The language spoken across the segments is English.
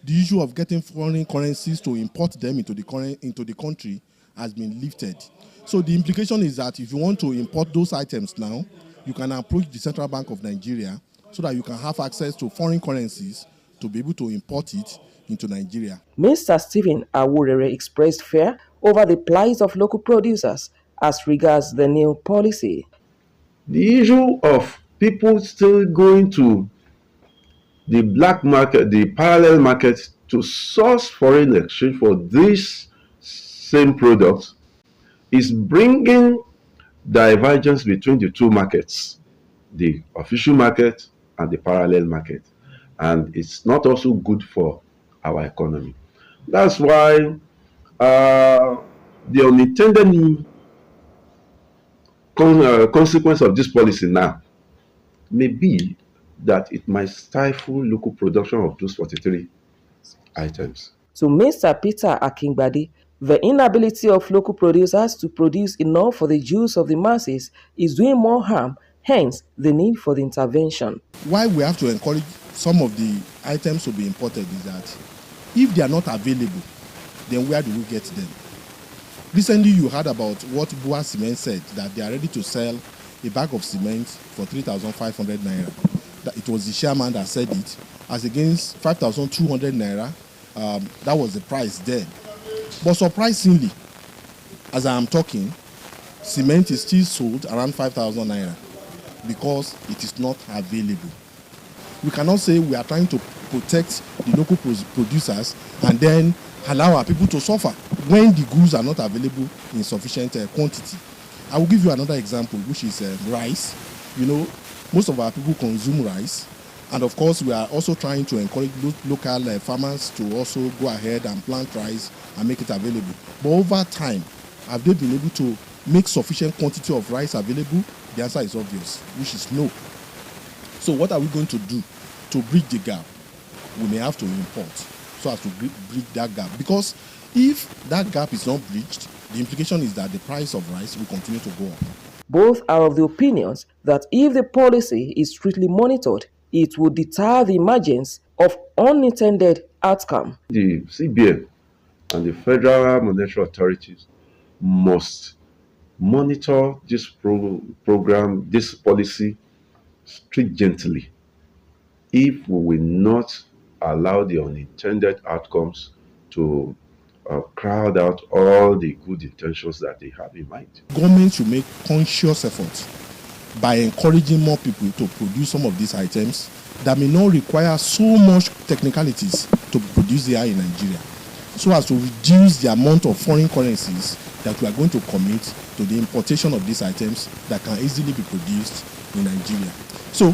the issue of getting foreign currencies to import them into the country has been lifted. So the implication is that if you want to import those items now, you can approach the Central Bank of Nigeria so that you can have access to foreign currencies to be able to import it into Nigeria. Mr. Stephen Awurere expressed fear over the plight of local producers as regards the new policy. The issue of people still going to the black market, the parallel market, to source foreign exchange for these same products is bringing divergence between the two markets, the official market and the parallel market. And it's not also good for our economy. That's why the unintended consequence of this policy now may be that it might stifle local production of those 43 items. To Mr. Peter Akingbade, the inability of local producers to produce enough for the use of the masses is doing more harm, hence the need for the intervention. Why we have to encourage some of the items to be imported is that if they are not available, then where do we get them? Recently, you heard about what Bua Cement said, that they are ready to sell a bag of cement for 3,500 naira. It was the chairman that said it, as against 5,200 naira. That was the price then. But surprisingly, as I am talking, cement is still sold around 5,000 naira because it is not available. We cannot say we are trying to protect the local producers and then allow our people to suffer when the goods are not available in sufficient quantity. I will give you another example, which is rice. You know, most of our people consume rice. And of course, we are also trying to encourage local farmers to also go ahead and plant rice and make it available. But over time, have they been able to make sufficient quantity of rice available? The answer is obvious, which is no. So what are we going to do to bridge the gap? We may have to import so as to bridge that gap. Because if that gap is not bridged, the implication is that the price of rice will continue to go up. Both are of the opinions that if the policy is strictly monitored, it would deter the emergence of unintended outcome. The CBN and the Federal Monetary Authorities must monitor this program, this policy stringently if we will not allow the unintended outcomes to crowd out all the good intentions that they have in mind. Government should make conscious efforts by encouraging more people to produce some of these items that may not require so much technicalities to be produced here in Nigeria, so as to reduce the amount of foreign currencies that we are going to commit to the importation of these items that can easily be produced in Nigeria. So,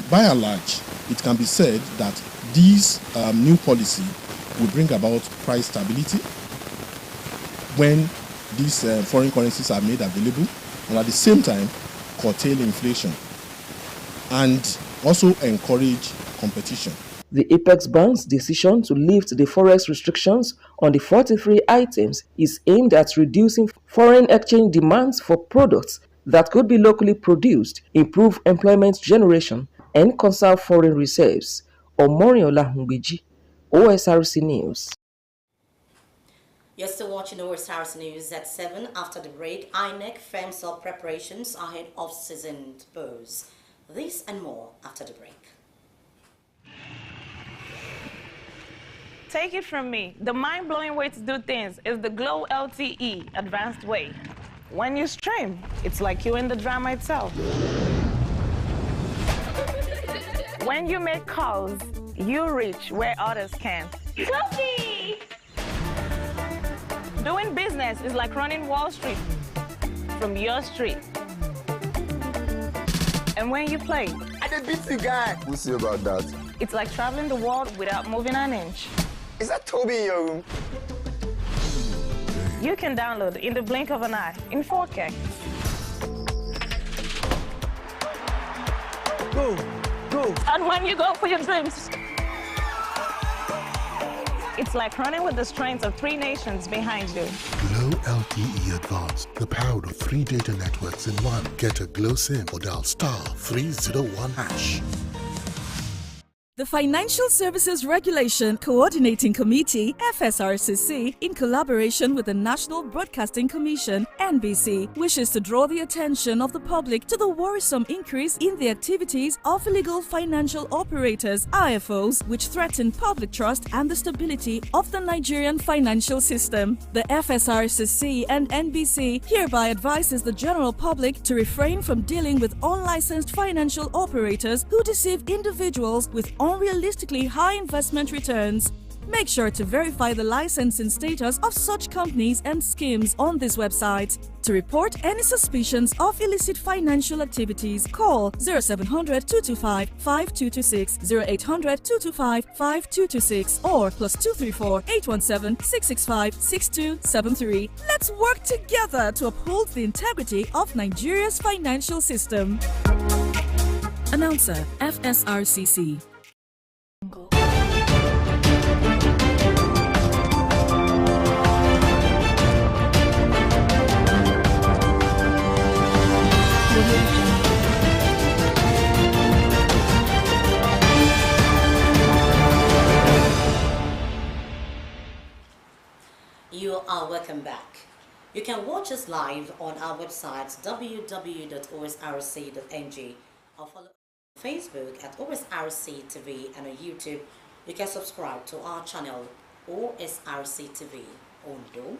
by and large, it can be said that this new policy will bring about price stability when these foreign currencies are made available, and at the same time curtail inflation and also encourage competition. The Apex Bank's decision to lift the forex restrictions on the 43 items is aimed at reducing foreign exchange demands for products that could be locally produced, improve employment generation, and conserve foreign reserves. Omoriola Humbiji, OSRC News. You're still watching Osrc News at 7. After the break, INEC firms up preparations ahead of season polls. This and more after the break. Take it from me, the mind-blowing way to do things is the Glow LTE advanced way. When you stream, it's like you're in the drama itself. When you make calls, you reach where others can't. Fluffy! Doing business is like running Wall Street from your street. And when you play, I did beat the guy. We'll see about that. It's like traveling the world without moving an inch. Is that Toby in your room? You can download in the blink of an eye in 4K. Go, go. And when you go for your dreams, it's like running with the strength of 3 nations behind you. Glow LTE Advanced, the power of 3 data networks in one. Get a Glow SIM or dial *301#. The Financial Services Regulation Coordinating Committee, FSRCC, in collaboration with the National Broadcasting Commission, NBC, wishes to draw the attention of the public to the worrisome increase in the activities of illegal financial operators, IFOs, which threaten public trust and the stability of the Nigerian financial system. The FSRCC and NBC hereby advises the general public to refrain from dealing with unlicensed financial operators who deceive individuals with unrealistically high investment returns. Make sure to verify the licensing status of such companies and schemes on this website. To report any suspicions of illicit financial activities, call 0700 225 5226, 0800 225 5226, or +234 817 665 6273. Let's work together to uphold the integrity of Nigeria's financial system. Announcer, FSRCC. You are welcome back. You can watch us live on our website www.osrc.ng or follow on Facebook at OSRC TV, and on YouTube you can subscribe to our channel OSRC TV Ondo.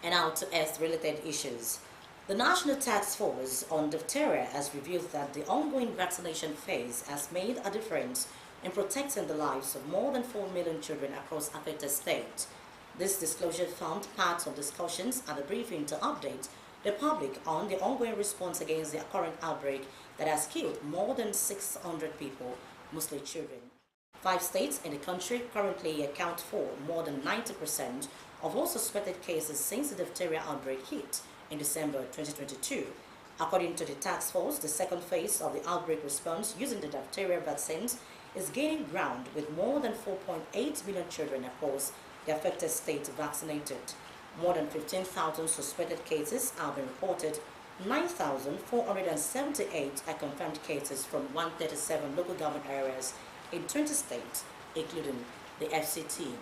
And now to health-related issues. The National Task Force on Diphtheria has revealed that the ongoing vaccination phase has made a difference in protecting the lives of more than 4 million children across affected states. This disclosure formed part of discussions at the briefing to update the public on the ongoing response against the current outbreak that has killed more than 600 people, mostly children. 5 states in the country currently account for more than 90% of all suspected cases since the diphtheria outbreak hit in December 2022. According to the task force, the second phase of the outbreak response using the diphtheria vaccines is gaining ground, with more than 4.8 million children across the affected states vaccinated. More than 15,000 suspected cases have been reported. 9,478 are confirmed cases from 137 local government areas in 20 states, including the FCT.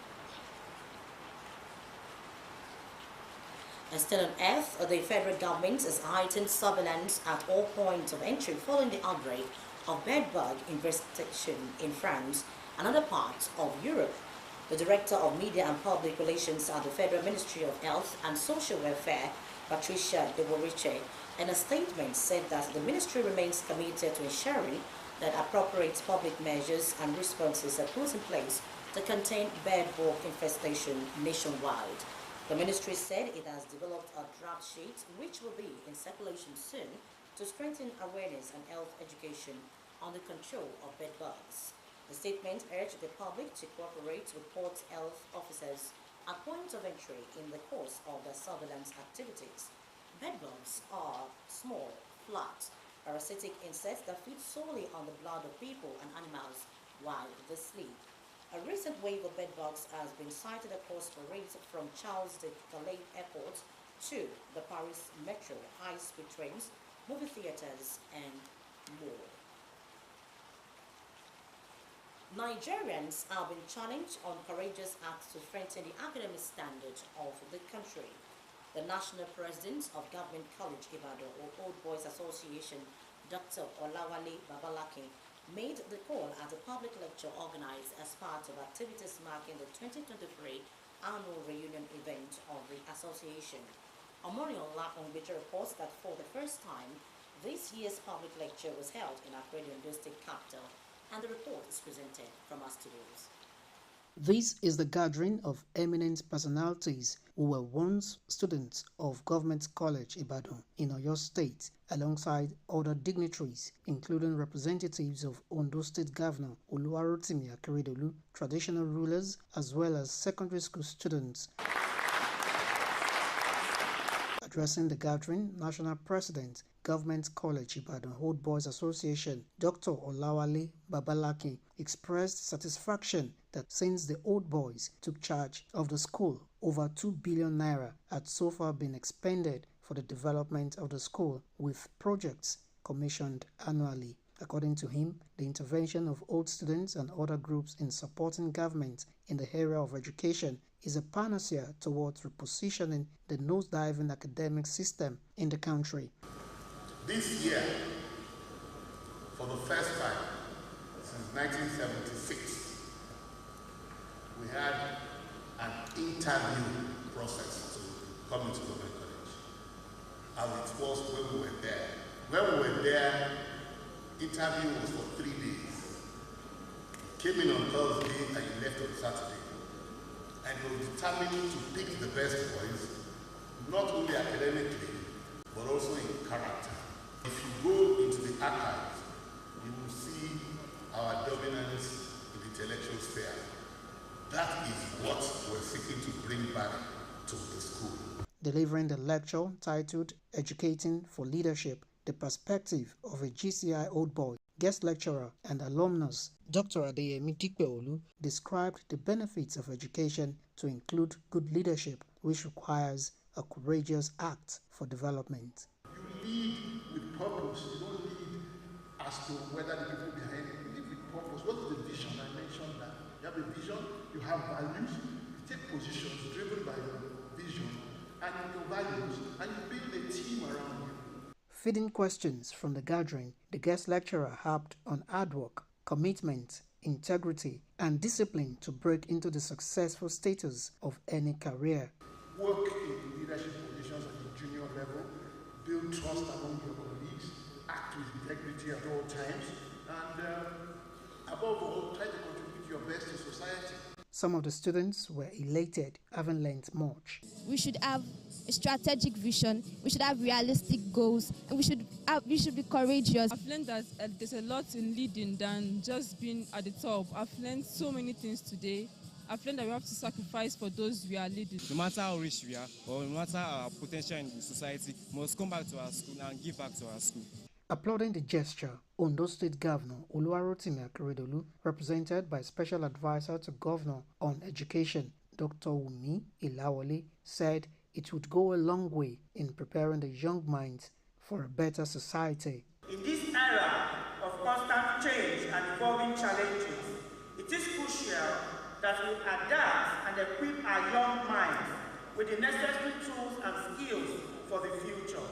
And still on health, the federal government has heightened surveillance at all points of entry following the outbreak of bedbug infestation in France and other parts of Europe. The Director of Media and Public Relations at the Federal Ministry of Health and Social Welfare, Patricia Deworiche, in a statement said that the ministry remains committed to ensuring that appropriate public measures and responses are put in place to contain bedbug infestation nationwide. The ministry said it has developed a draft sheet which will be in circulation soon to strengthen awareness and health education on the control of bedbugs. The statement urged the public to cooperate with port health officers at points of entry in the course of their surveillance activities. Bedbugs are small, flat, parasitic insects that feed solely on the blood of people and animals while they sleep. A recent wave of bedbugs has been sighted across parades from Charles de Gaulle Airport to the Paris Metro, high-speed trains, movie theaters, and more. Nigerians have been challenged on courageous acts to strengthen the academic standard of the country. The National President of Government College Ibadan, or Old Boys Association, Dr. Olawale Babalaki, made the call at a public lecture organized as part of activities marking the 2023 annual reunion event of the association. Omoriola Ongbete reports that for the first time, this year's public lecture was held in Accra, the state capital, and the report is presented from our studios. This is the gathering of eminent personalities who were once students of Government College Ibadan in Oyo State, alongside other dignitaries, including representatives of Ondo State Governor Oluwarotimi Akeredolu, traditional rulers, as well as secondary school students. Addressing the gathering, National President, Government College Ibadan Old Boys Association, Dr. Olawale Babalaki, expressed satisfaction that since the Old Boys took charge of the school, over 2 billion naira had so far been expended for the development of the school, with projects commissioned annually. According to him, the intervention of old students and other groups in supporting government in the area of education is a panacea towards repositioning the nosediving academic system in the country. This year, for the first time since 1976, we had an interview process to come into government college, as it was when we were there. When we were there, interview was for 3 days. You came in on Thursday and you left on Saturday. And you were determined to pick the best boys, not only academically, but also in character. If you go into the archives, you will see our dominance in the intellectual sphere. That is what we're seeking to bring back to the school. Delivering the lecture titled Educating for Leadership, the Perspective of a GCI Old Boy, guest lecturer and alumnus, Dr. Adeyemi Dikpeolu, described the benefits of education to include good leadership, which requires a courageous act for development. You lead with purpose. You don't lead as to whether the people behind it. You lead with purpose. What is the vision? I mentioned that. You have a vision, you have values, you take positions driven by your vision and your values, and you build a team around you. Feeding questions from the gathering, the guest lecturer harped on hard work, commitment, integrity, and discipline to break into the successful status of any career. Work in leadership positions at the junior level, build trust among your colleagues, act with integrity at all times, and above all, try to contribute your best to society. Some of the students were elated, having learned much. We should have a strategic vision, we should have realistic goals, and we should be courageous. I've learned that there's a lot in leading than just being at the top. I've learned so many things today. I've learned that we have to sacrifice for those we are leading. No matter how rich we are, or no matter our potential in the society, we must come back to our school and give back to our school. Applauding the gesture, Ondo State Governor Oluwarotimi Akeredolu, represented by Special Advisor to Governor on Education, Dr. Wumi Ilawole, said it would go a long way in preparing the young minds for a better society. In this era of constant change and evolving challenges, it is crucial that we adapt and equip our young minds with the necessary tools and skills for the future.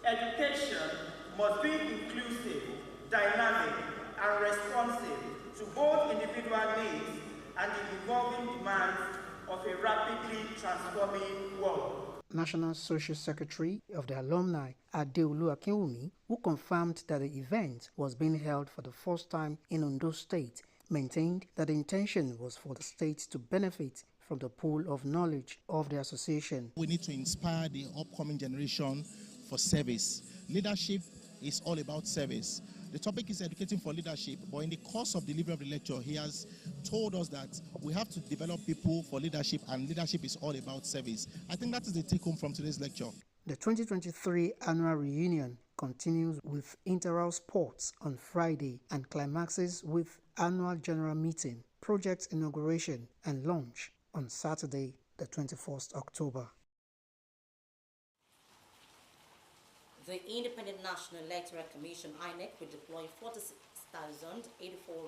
Education must be inclusive, dynamic, and responsive to both individual needs and the evolving demands of a rapidly transforming world. National Social Secretary of the Alumni, Adeolu Akinwumi, who confirmed that the event was being held for the first time in Ondo State, maintained that the intention was for the state to benefit from the pool of knowledge of the association. We need to inspire the upcoming generation for service. Leadership is all about service. The topic is educating for leadership, but in the course of delivery of the lecture, he has told us that we have to develop people for leadership, and leadership is all about service. I think that is the take-home from today's lecture. The 2023 annual reunion continues with inter-hour sports on Friday and climaxes with annual general meeting, project inauguration, and launch on Saturday, the 21st October. The Independent National Electoral Commission, INEC, will deploy 46,084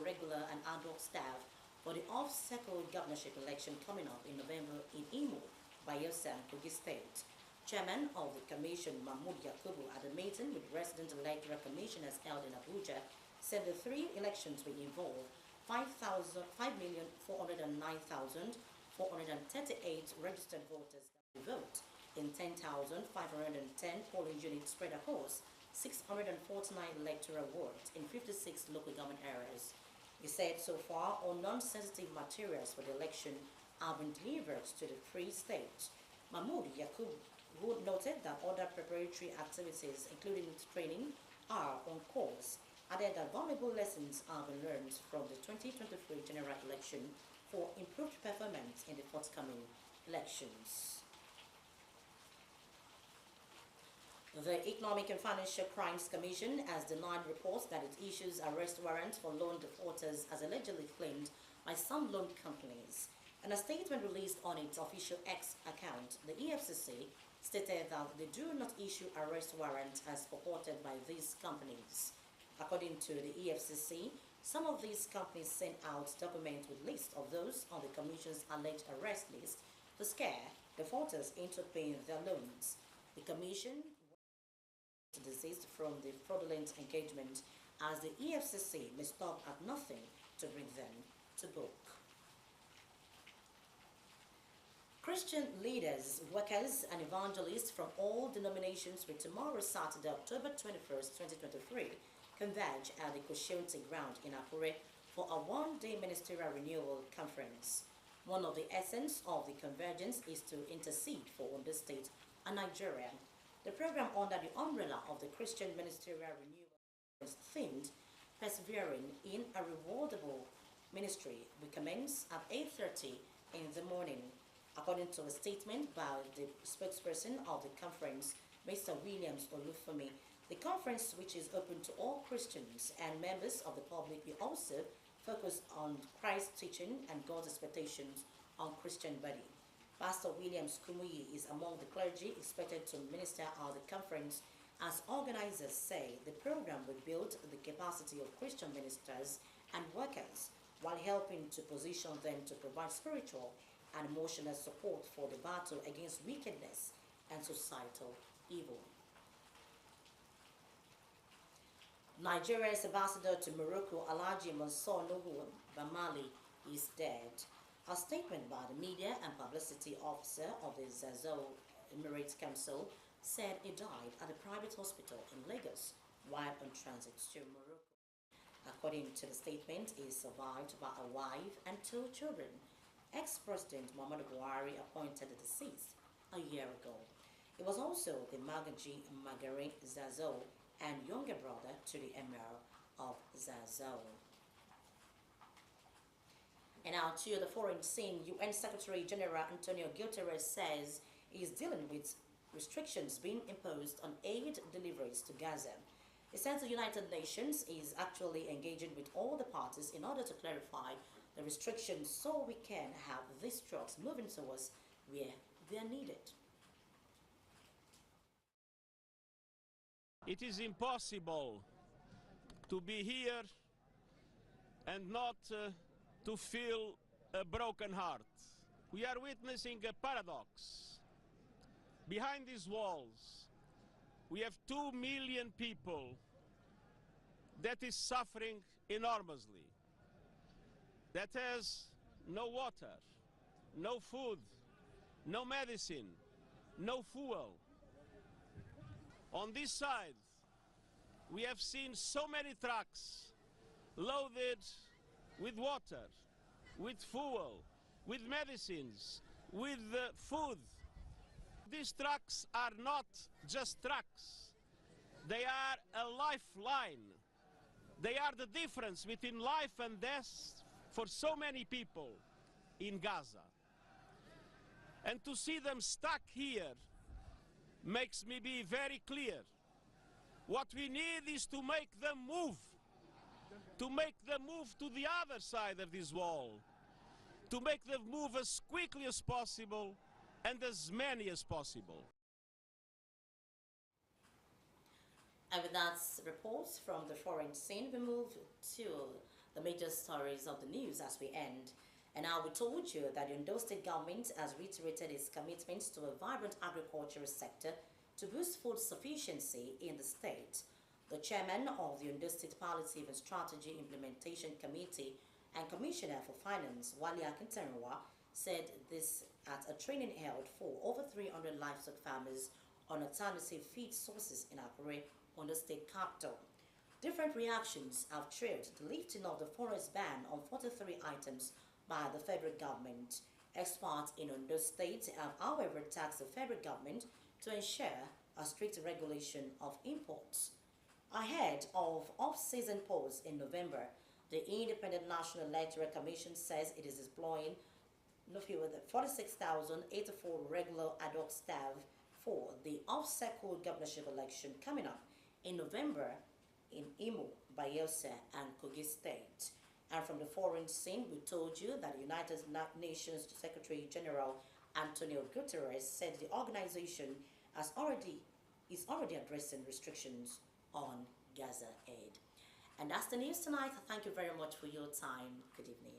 regular and ad hoc staff for the off-cycle governorship election coming up in November in Imo, Bayelsa, and Kogi State. Chairman of the Commission, Mahmoud Yakubu, at a meeting with resident electoral commissioners held in Abuja, said the three elections will involve 5,409,438 registered voters to vote in 10,510 polling units spread across 649 electoral wards in 56 local government areas. He said so far all non-sensitive materials for the election have been delivered to the free state. Mahmoud Yakub, who noted that other preparatory activities, including training, are on course, added that valuable lessons have been learned from the 2023 general election for improved performance in the forthcoming elections. The Economic and Financial Crimes Commission has denied reports that it issues arrest warrants for loan defaulters as allegedly claimed by some loan companies. In a statement released on its official X account, the EFCC stated that they do not issue arrest warrants as purported by these companies. According to the EFCC, some of these companies sent out documents with lists of those on the Commission's alleged arrest list to scare defaulters into paying their loans. The Commission to desist from the fraudulent engagement as the EFCC may stop at nothing to bring them to book. Christian leaders, workers, and evangelists from all denominations will tomorrow, Saturday, October 21st, 2023, converge at the Kosciuszko ground in Akure for a one-day ministerial renewal conference. One of the essence of the convergence is to intercede for Ondo State and Nigeria. The program under the umbrella of the Christian Ministerial Renewal is themed Persevering in a Rewardable Ministry will commence at 8:30 in the morning. According to a statement by the spokesperson of the conference, Mr. Williams Olufemi, the conference, which is open to all Christians and members of the public, will also focus on Christ's teaching and God's expectations on Christian body. Pastor Williams Kumuyi is among the clergy expected to minister at the conference. As organizers say, the program will build the capacity of Christian ministers and workers while helping to position them to provide spiritual and emotional support for the battle against wickedness and societal evil. Nigeria's ambassador to Morocco, Alhaji Mansour Nuhu Bamali, is dead. A statement by the media and publicity officer of the Zazzau Emirates Council said he died at a private hospital in Lagos while on transit to Morocco. According to the statement, he is survived by a wife and 2 children. Ex-President Muhammadu Buhari appointed the deceased a year ago. He was also the Magaji Magarin Zazzau and younger brother to the Emir of Zazzau. And now to the foreign scene, UN Secretary General Antonio Guterres says he is dealing with restrictions being imposed on aid deliveries to Gaza. He says the United Nations is actually engaging with all the parties in order to clarify the restrictions so we can have these trucks moving towards where they are needed. It is impossible to be here and not to feel a broken heart. We are witnessing a paradox. Behind these walls, we have 2 million people that is suffering enormously, that has no water, no food, no medicine, no fuel. On this side, we have seen so many trucks loaded with water, with fuel, with medicines, with food. These trucks are not just trucks. They are a lifeline. They are the difference between life and death for so many people in Gaza. And to see them stuck here makes me be very clear. What we need is to make them move to the other side of this wall, to make them move as quickly as possible and as many as possible. And with that reports from the foreign scene, we move to the major stories of the news as we end. And now we told you that the Ondo State government has reiterated its commitment to a vibrant agricultural sector to boost food sufficiency in the state. The chairman of the Ondo State Palliative and Strategy Implementation Committee and Commissioner for Finance, Wale Akintanwa, said this at a training held for over 300 livestock farmers on alternative feed sources in Akure, Ondo State capital. Different reactions have trailed the lifting of the forest ban on 43 items by the federal government. Experts in Ondo State have, however, tasked the federal government to ensure a strict regulation of imports. Ahead of off-season polls in November, the Independent National Electoral Commission says it is deploying no fewer than 46,084 regular ad hoc staff for the off-cycle governorship election coming up in November in Imo, Bayelsa, and Kogi State. And from the foreign scene, we told you that the United Nations Secretary General Antonio Guterres said the organization is already addressing restrictions on Gaza aid. And that's the news tonight. Thank you very much for your time. Good evening.